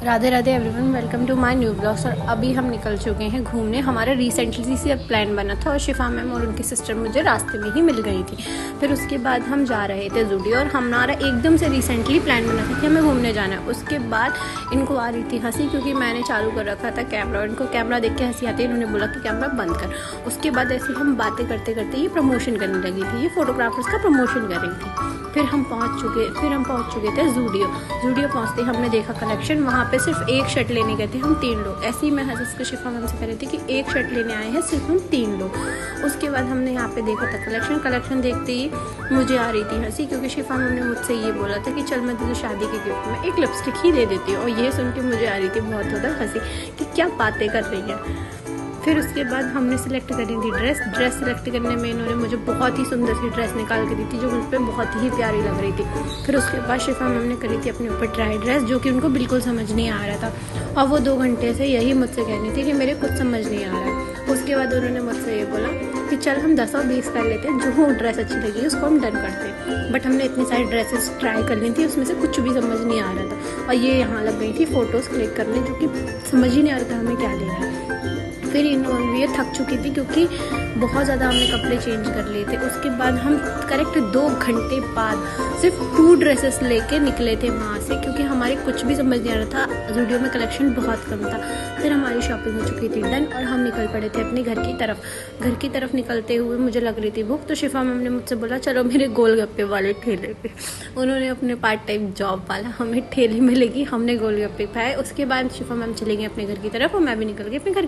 Radhe Radhe everyone, welcome to my new blogs. और अभी हम निकल चुके हैं घूमने। हमारा रिसेंटली से प्लान बना था और शिफा मैम और उनकी सिस्टर मुझे रास्ते में ही मिल गई थी। फिर उसके बाद हम जा रहे थे ज़ूडियो और हमारा एकदम से रिसेंटली प्लान बना था कि हमें घूमने जाना है। उसके बाद इनको आ रही थी हंसी क्योंकि मैंने चालू कर रखा था कैमरा। इनको कैमरा देख के हंसी आती है, इन्होंने बोला कि कैमरा बंद कर। उसके बाद ऐसे हम बातें करते करते ये प्रमोशन करने लगी थी, ये फोटोग्राफर्स का प्रमोशन कर रही थी। फिर हम पहुंच चुके थे ज़ूडियो पहुंचते हमने देखा कलेक्शन। वहाँ पे सिर्फ एक शर्ट लेने गए थे हम 3 लोग। ऐसे ही मैं हंस के शिफा मैम से कह रही थी कि एक शर्ट लेने आए हैं सिर्फ हम 3 लोग। उसके बाद हमने यहाँ पे देखा था कलेक्शन देखते ही मुझे आ रही थी हंसी क्योंकि शिफा मैम ने मुझसे ये बोला था कि चल मैं तुझे शादी के गिफ्ट में एक लिपस्टिक ही दे देती हूँ। और ये सुन के मुझे आ रही थी बहुत ज़्यादा हंसी कि क्या बातें कर रही है। फिर उसके बाद हमने सिलेक्ट करी थी ड्रेस सिलेक्ट करने में इन्होंने मुझे बहुत ही सुंदर सी ड्रेस निकाल के दी थी जो मुझ पर बहुत ही प्यारी लग रही थी। फिर उसके बाद शिफा मैम ने करी थी अपने ऊपर ट्राई ड्रेस जो कि उनको बिल्कुल समझ नहीं आ रहा था और वो 2 घंटे से यही मुझसे कहनी थी कि मेरे कुछ समझ नहीं आ रहा है। उसके बाद उन्होंने मुझसे ये बोला कि चल हम 10 और 20 कर लेते हैं, जो ड्रेस अच्छी लगी उसको हम डन करते हैं। बट हमने इतनी सारी ड्रेसेस ट्राई कर ली थी, उसमें से कुछ भी समझ नहीं आ रहा था। और ये यहाँ लग गई थी फ़ोटोज़ क्लिक करने जो कि समझ ही नहीं आ रहा था हमें क्या लेना है। फिर ये थक चुकी थी क्योंकि बहुत ज़्यादा हमने कपड़े चेंज कर लिए थे। उसके बाद हम करेक्ट 2 घंटे बाद सिर्फ 2 ड्रेसेस लेके निकले थे वहाँ से क्योंकि हमारे कुछ भी समझ नहीं आ रहा था। ज़ूडियो में कलेक्शन बहुत कम था। फिर हमारी शॉपिंग हो चुकी थी डन और हम निकल पड़े थे अपने घर की तरफ निकलते हुए मुझे लग रही थी भूख। तो शिफा मैम ने मुझसे बोला चलो मेरे गोलगप्पे वाले ठेले पे। उन्होंने अपने पार्ट टाइम जॉब वाला हमें ठेले में लेगी, हमने गोलगप्पे खाए। उसके बाद शिफा मैम चली गई अपने घर की तरफ और मैं भी निकल गई अपने घर।